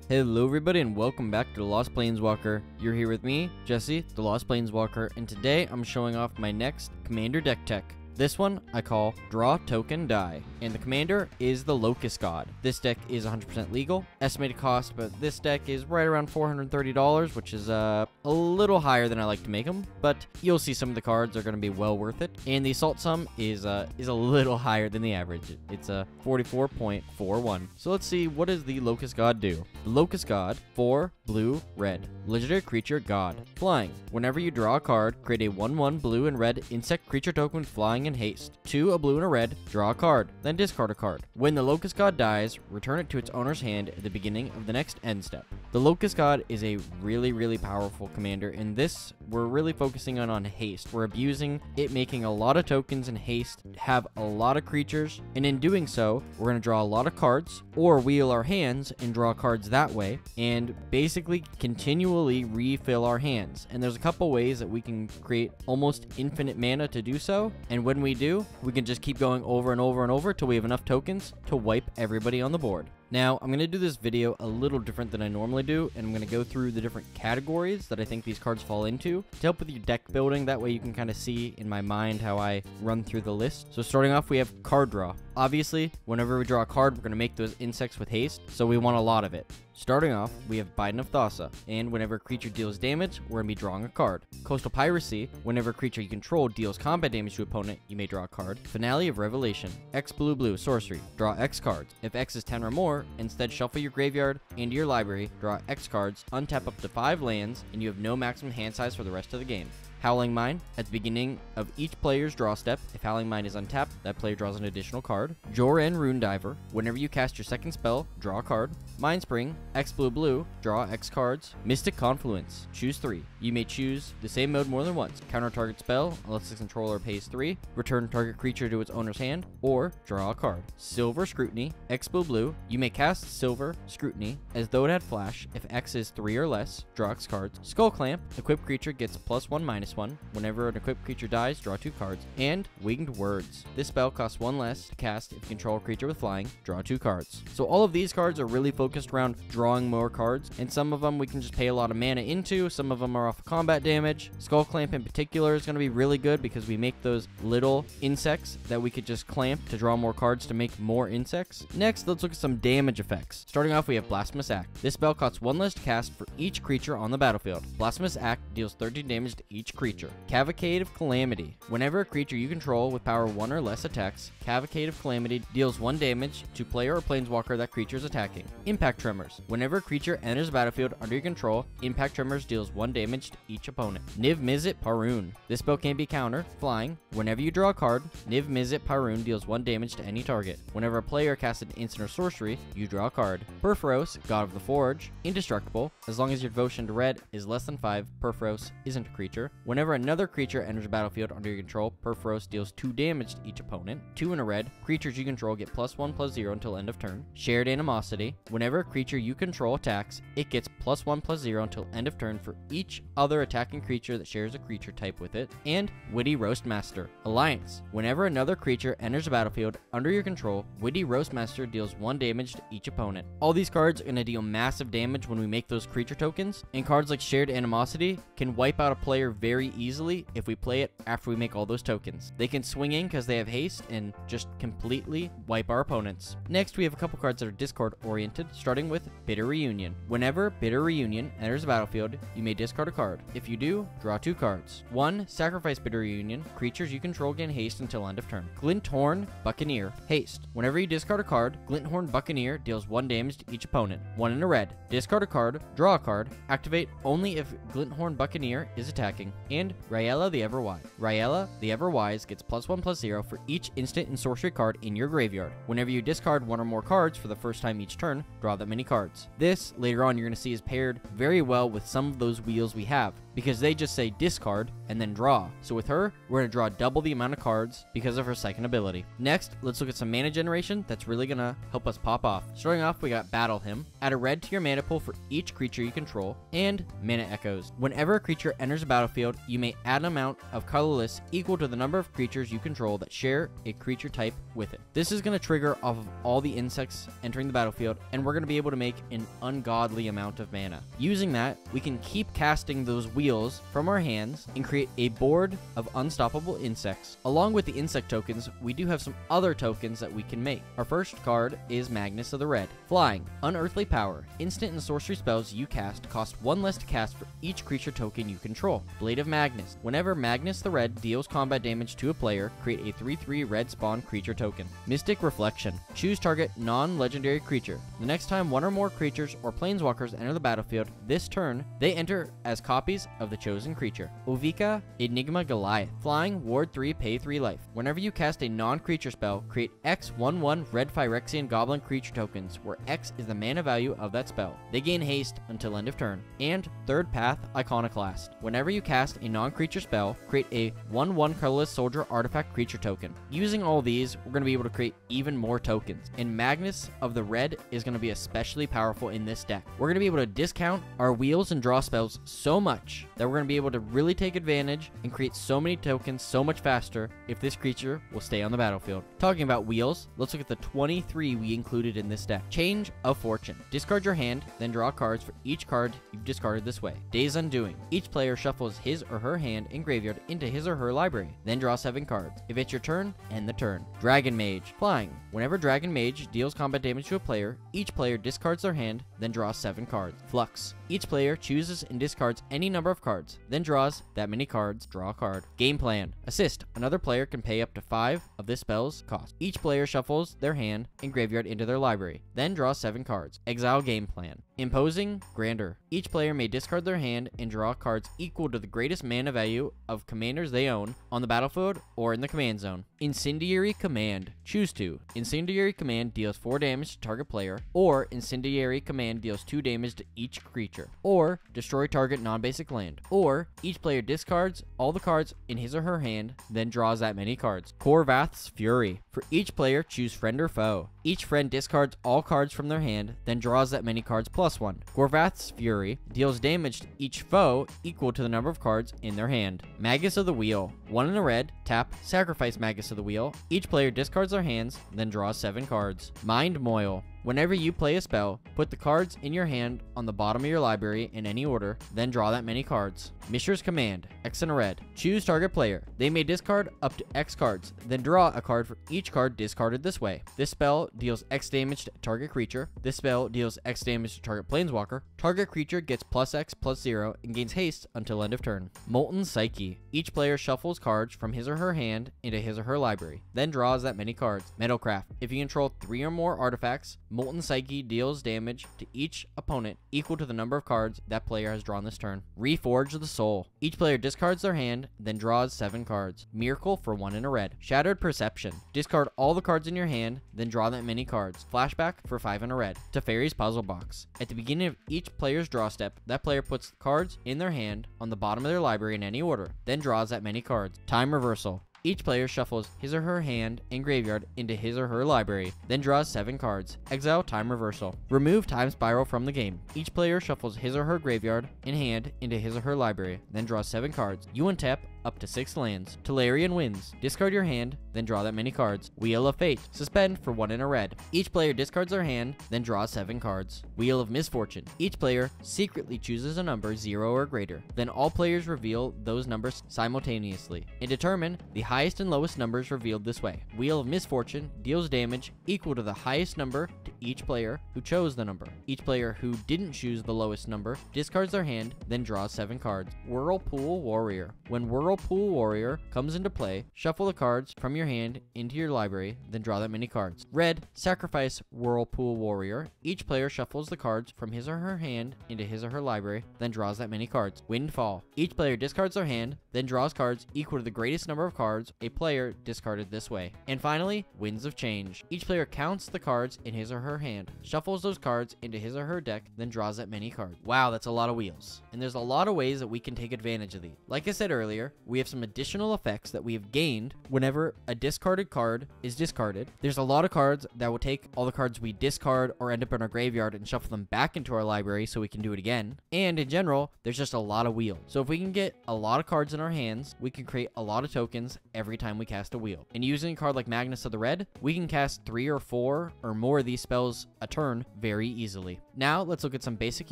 Hello everybody and welcome back to The Lost Planeswalker. You're here with me, Jesse, The Lost Planeswalker, and today I'm showing off my next Commander deck tech. This one I call Draw Token Die, and the commander is the Locust God. This deck is 100% legal. Estimated cost, but this deck is right around $430, which is a little higher than I like to make them, but you'll see some of the cards are going to be well worth it. And the assault sum is a little higher than the average. It's a 44.41. So let's see, what does the Locust God do? The Locust God, 4 blue, red. Legendary creature God. Flying. Whenever you draw a card, create a 1/1 blue and red insect creature token with flying and haste. 2 a blue and a red, draw a card, then discard a card. When the Locust God dies, return it to its owner's hand at the beginning of the next end step. The Locust God is a really powerful commander. In this, we're really focusing on haste. We're abusing it, making a lot of tokens in haste, have a lot of creatures, and in doing so, we're going to draw a lot of cards, or wheel our hands and draw cards that way, and basically continually refill our hands. And there's a couple ways that we can create almost infinite mana to do so, and when we do, we can just keep going over and over till we have enough tokens to wipe everybody on the board. Now, I'm going to do this video a little different than I normally do, and I'm going to go through the different categories that I think these cards fall into to help with your deck building. That way you can kind of see in my mind how I run through the list. So starting off, we have card draw. Obviously, whenever we draw a card, we're going to make those insects with haste, so we want a lot of it. Starting off, we have Biden of Thassa, and whenever a creature deals damage, we're going to be drawing a card. Coastal Piracy, whenever a creature you control deals combat damage to an opponent, you may draw a card. Finale of Revelation, X blue sorcery, draw X cards. If X is 10 or more, instead shuffle your graveyard into your library, draw X cards, untap up to 5 lands, and you have no maximum hand size for the rest of the game. Howling Mine, at the beginning of each player's draw step, if Howling Mine is untapped, that player draws an additional card. Joran Rune Diver, whenever you cast your second spell, draw a card. Mind Spring, X blue, draw X cards. Mystic Confluence, choose 3. You may choose the same mode more than once. Counter target spell, unless the controller pays 3. Return target creature to its owner's hand, or draw a card. Silver Scrutiny, X blue, you may cast Silver Scrutiny as though it had flash. If X is 3 or less, draw X cards. Skull Clamp, equipped creature gets +1/-1. Whenever an equipped creature dies, draw 2 cards. And Winged Words. This spell costs 1 less to cast if you control a creature with flying, draw 2 cards. So all of these cards are really focused around drawing more cards, and some of them we can just pay a lot of mana into, some of them are off of combat damage. Skull Clamp in particular is going to be really good because we make those little insects that we could just clamp to draw more cards to make more insects. Next, let's look at some damage effects. Starting off, we have Blasphemous Act. This spell costs 1 less to cast for each creature on the battlefield. Blasphemous Act deals 13 damage to each creature. Cavalcade of Calamity. Whenever a creature you control with power 1 or less attacks, Cavalcade of Calamity deals 1 damage to player or planeswalker that creature is attacking. Impact Tremors. Whenever a creature enters the battlefield under your control, Impact Tremors deals 1 damage to each opponent. Niv Mizzet Parun. This spell can't be countered. Flying. Whenever you draw a card, Niv Mizzet Parun deals 1 damage to any target. Whenever a player casts an instant or sorcery, you draw a card. Purphoros, God of the Forge. Indestructible. As long as your devotion to red is less than 5, Purphoros isn't a creature. Whenever another creature enters the battlefield under your control, Purphoros deals 2 damage to each opponent. 2 in a red. Creatures you control get +1/+0 until end of turn. Shared Animosity. Whenever a creature you control attacks, it gets +1/+0 until end of turn for each other attacking creature that shares a creature type with it. And Witty Roastmaster. Alliance. Whenever another creature enters the battlefield under your control, Witty Roastmaster deals 1 damage to each opponent. All these cards are going to deal massive damage when we make those creature tokens, and cards like Shared Animosity can wipe out a player very easily if we play it after we make all those tokens. They can swing in because they have haste and just completely wipe our opponents. Next, we have a couple cards that are discard oriented, starting with Bitter Reunion. Whenever Bitter Reunion enters the battlefield, you may discard a card. If you do, draw 2 cards. 1. Sacrifice Bitter Reunion. Creatures you control gain haste until end of turn. Glinthorn Buccaneer. Haste. Whenever you discard a card, Glinthorn Buccaneer deals 1 damage to each opponent. 1 in a red. Discard a card, draw a card, activate only if Glinthorn Buccaneer is attacking. And Raella the Everwise. Raella the Everwise gets +1/+0 for each instant and sorcery card in your graveyard. Whenever you discard 1 or more cards for the first time each turn, draw that many cards. This, later on, you're going to see is paired very well with some of those wheels we have. because they just say discard and then draw. So with her, we're going to draw double the amount of cards because of her second ability. Next, let's look at some mana generation that's really going to help us pop off. Starting off, we got Battle Hymn. Add a red to your mana pool for each creature you control, and Mana Echoes. Whenever a creature enters a battlefield, you may add an amount of colorless equal to the number of creatures you control that share a creature type with it. This is going to trigger off of all the insects entering the battlefield, and we're going to be able to make an ungodly amount of mana. Using that, we can keep casting those wheels from our hands and create a board of unstoppable insects. Along with the insect tokens, we do have some other tokens that we can make. Our first card is Magnus the Red. Flying, Unearthly Power. Instant and sorcery spells you cast cost 1 less to cast for each creature token you control. Blade of Magnus. Whenever Magnus the Red deals combat damage to a player, create a 3/3 red spawn creature token. Mystic Reflection. Choose target non-legendary creature. The next time one or more creatures or planeswalkers enter the battlefield this turn, they enter as copies of the chosen creature. Ovika Enigma Goliath. Flying, ward 3, pay 3 life. Whenever you cast a non-creature spell, create X 1/1 red Phyrexian goblin creature tokens, where X is the mana value of that spell. They gain haste until end of turn. And Third Path Iconoclast. Whenever you cast a non-creature spell, create a 1/1 colorless soldier artifact creature token. Using all these, we're going to be able to create even more tokens. And Magnus of the Red is going to be especially powerful in this deck. We're going to be able to discount our wheels and draw spells so much that we're going to be able to really take advantage and create so many tokens so much faster if this creature will stay on the battlefield. Talking about wheels, let's look at the 23 we included in this deck. Change of Fortune. Discard your hand, then draw cards for each card you've discarded this way. Days Undoing. Each player shuffles his or her hand and graveyard into his or her library, then draw 7 cards. If it's your turn, end the turn. Dragon Mage. Flying. Whenever Dragon Mage deals combat damage to a player, each player discards their hand, then draws 7 cards. Flux. Each player chooses and discards any number of cards, then draws that many cards, draw a card. Game Plan. Assist. Another player can pay up to 5 of this spell's cost. Each player shuffles their hand and graveyard into their library, then draw 7 cards. Exile Game Plan. Imposing Grandeur. Each player may discard their hand and draw cards equal to the greatest mana value of commanders they own on the battlefield or in the command zone. Incendiary Command. Choose to. Incendiary Command deals 4 damage to target player, or Incendiary Command deals 2 damage to each creature, or destroy target non-basic land, or each player discards all the cards in his or her hand, then draws that many cards. Korvath's Fury. For each player, choose friend or foe. Each friend discards all cards from their hand, then draws that many cards +1. Korvath's Fury deals damage to each foe equal to the number of cards in their hand. Magus of the Wheel. 1 in a red, tap, sacrifice Magus of the Wheel. Each player discards their hands, then draws 7 cards. Mind Moil. Whenever you play a spell, put the cards in your hand on the bottom of your library in any order, then draw that many cards. Mishra's Command. X in a red. Choose target player. They may discard up to X cards, then draw a card for each card discarded this way. This spell deals X damage to target creature. This spell deals X damage to target planeswalker. Target creature gets +X/+0 and gains haste until end of turn. Molten Psyche. Each player shuffles cards from his or her hand into his or her library, then draws that many cards. Metalcraft. If you control 3 or more artifacts, Molten Psyche deals damage to each opponent equal to the number of cards that player has drawn this turn. Reforge the Soul. Each player discards their hand, then draws 7 cards. Miracle for 1 in a red. Shattered Perception. Discard all the cards in your hand, then draw that many cards. Flashback for 5 in a red. Teferi's Puzzle Box. At the beginning of each player's draw step, that player puts cards in their hand on the bottom of their library in any order, then draws that many cards. Time Reversal. Each player shuffles his or her hand and graveyard into his or her library, then draws 7 cards. Exile Time Reversal. Remove Time Spiral from the game. Each player shuffles his or her graveyard and hand into his or her library, then draws 7 cards. You untap up to 6 lands. Tolarian Winds. Discard your hand, then draw that many cards. Wheel of Fate. Suspend for 1 in a red. Each player discards their hand, then draws 7 cards. Wheel of Misfortune. Each player secretly chooses a number 0 or greater. Then all players reveal those numbers simultaneously and determine the highest and lowest numbers revealed this way. Wheel of Misfortune deals damage equal to the highest number to each player who chose the number. Each player who didn't choose the lowest number discards their hand, then draws 7 cards. Whirlpool Warrior. When Whirlpool Whirlpool Warrior comes into play, shuffle the cards from your hand into your library, then draw that many cards. Red, sacrifice Whirlpool Warrior. Each player shuffles the cards from his or her hand into his or her library, then draws that many cards. Windfall. Each player discards their hand, then draws cards equal to the greatest number of cards a player discarded this way. And finally, Winds of Change. Each player counts the cards in his or her hand, shuffles those cards into his or her deck, then draws that many cards. Wow, that's a lot of wheels. And there's a lot of ways that we can take advantage of these. Like I said earlier, we have some additional effects that we have gained whenever a discarded card is discarded. There's a lot of cards that will take all the cards we discard or end up in our graveyard and shuffle them back into our library so we can do it again. And in general, there's just a lot of wheels. So if we can get a lot of cards in our hands, we can create a lot of tokens every time we cast a wheel. And using a card like Magnus of the Red, we can cast 3 or 4 or more of these spells a turn very easily. Now let's look at some basic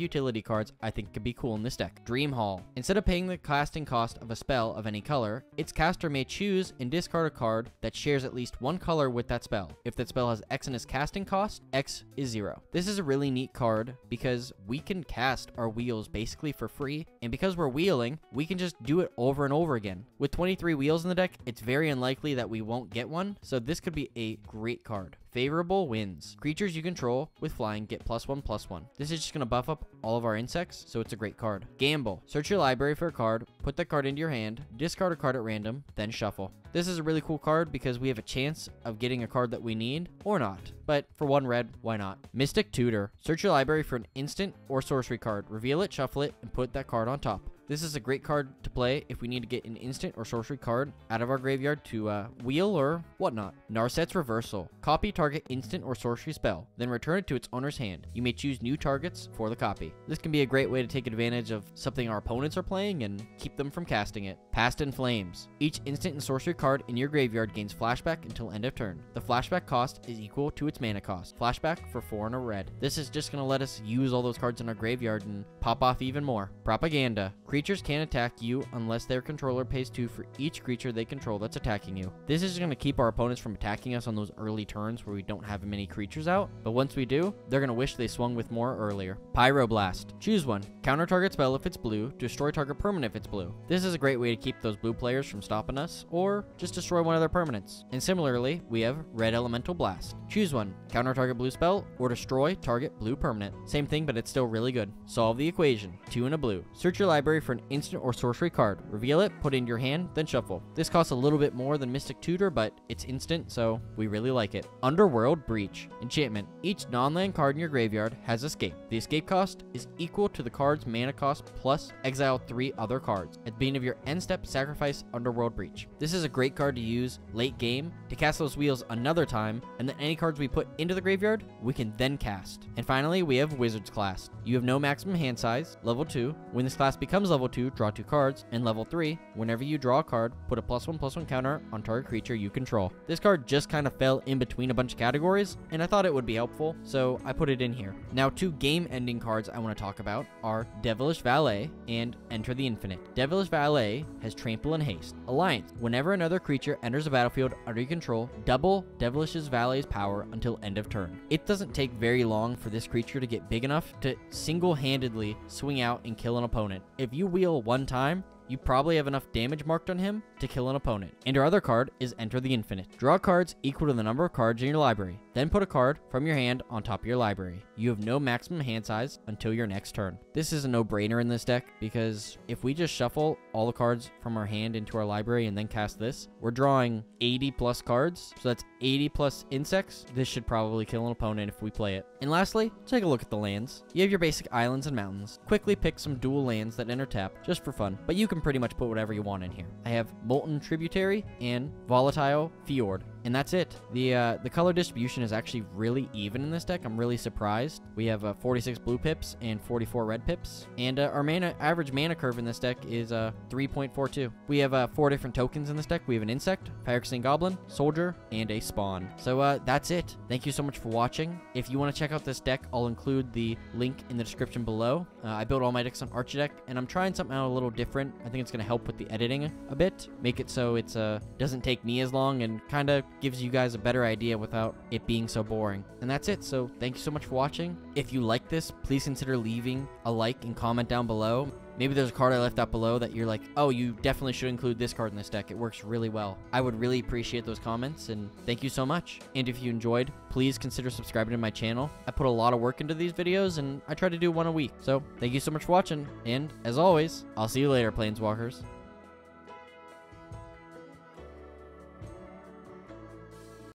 utility cards I think could be cool in this deck. Dream Hall. Instead of paying the casting cost of a spell of any color, its caster may choose and discard a card that shares at least one color with that spell. If that spell has X in its casting cost, X is 0. This is a really neat card because we can cast our wheels basically for free, and because we're wheeling, we can just do it over and over again. With 23 wheels in the deck, it's very unlikely that we won't get one, so this could be a great card. Favorable Winds. Creatures you control with flying get +1/+1. This is just going to buff up all of our insects, so it's a great card. Gamble. Search your library for a card, put that card into your hand, discard a card at random, then shuffle. This is a really cool card because we have a chance of getting a card that we need, or not. But for 1 red, why not? Mystic Tutor. Search your library for an instant or sorcery card, reveal it, shuffle it, and put that card on top. This is a great card to play if we need to get an instant or sorcery card out of our graveyard to wheel or whatnot. Narset's Reversal. Copy target instant or sorcery spell, then return it to its owner's hand. You may choose new targets for the copy. This can be a great way to take advantage of something our opponents are playing and keep them from casting it. Past in Flames. Each instant and sorcery card in your graveyard gains flashback until end of turn. The flashback cost is equal to its mana cost. Flashback for 4 and a red. This is just going to let us use all those cards in our graveyard and pop off even more. Propaganda. Creatures can't attack you unless their controller pays 2 for each creature they control that's attacking you. This is going to keep our opponents from attacking us on those early turns where we don't have many creatures out, but once we do, they're going to wish they swung with more earlier. Pyroblast. Choose one. Counter target spell if it's blue, destroy target permanent if it's blue. This is a great way to keep those blue players from stopping us, or just destroy one of their permanents. And similarly, we have Red Elemental Blast. Choose one. Counter target blue spell, or destroy target blue permanent. Same thing, but it's still really good. Solve the equation. 2 and a blue. Search your library for an instant or sorcery card. Reveal it, put it in your hand, then shuffle. This costs a little bit more than Mystic Tutor, but it's instant, so we really like it. Underworld Breach. Enchantment. Each non-land card in your graveyard has escape. The escape cost is equal to the card's mana cost plus exile 3 other cards. At the beginning of your end step, sacrifice Underworld Breach. This is a great card to use late game to cast those wheels another time, and then any cards we put into the graveyard, we can then cast. And finally, we have Wizard's Class. You have no maximum hand size. Level 2. When this class becomes level 2, draw 2 cards, and level 3, whenever you draw a card, put a +1/+1 counter on target creature you control. This card just kind of fell in between a bunch of categories, and I thought it would be helpful, so I put it in here. Now, 2 game-ending cards I want to talk about are Devilish Valet and Enter the Infinite. Devilish Valet has Trample and Haste. Alliance. Whenever another creature enters the battlefield under your control, double Devilish Valet's power until end of turn. It doesn't take very long for this creature to get big enough to single-handedly swing out and kill an opponent. If you wheel one time, you probably have enough damage marked on him to kill an opponent. And our other card is Enter the Infinite. Draw cards equal to the number of cards in your library. Then put a card from your hand on top of your library. You have no maximum hand size until your next turn. This is a no-brainer in this deck because if we just shuffle all the cards from our hand into our library and then cast this, we're drawing 80 plus cards. So that's 80 plus insects. This should probably kill an opponent if we play it. And lastly, take a look at the lands. You have your basic islands and mountains. Quickly pick some dual lands that enter tap just for fun, but you can pretty much put whatever you want in here. I have Molten Tributary and Volatile Fjord. And that's it. The color distribution is actually really even in this deck. I'm really surprised. We have 46 blue pips and 44 red pips. And our average mana curve in this deck is 3.42. We have 4 different tokens in this deck. We have an insect, Phyrexian Goblin, Soldier, and a Spawn. So that's it. Thank you so much for watching. If you want to check out this deck, I'll include the link in the description below. I built all my decks on Archdeck, and I'm trying something out a little different. I think it's going to help with the editing a bit. Make it so it's doesn't take me as long and kind of gives you guys a better idea without it being so boring. And that's it. So thank you so much for watching. If you like this, please consider leaving a like and comment down below. Maybe there's a card I left out below that you're like, oh, you definitely should include this card in this deck. It works really well. I would really appreciate those comments, and thank you so much. And if you enjoyed, please consider subscribing to my channel. I put a lot of work into these videos, and I try to do one a week. So thank you so much for watching, and as always, I'll see you later, Planeswalkers.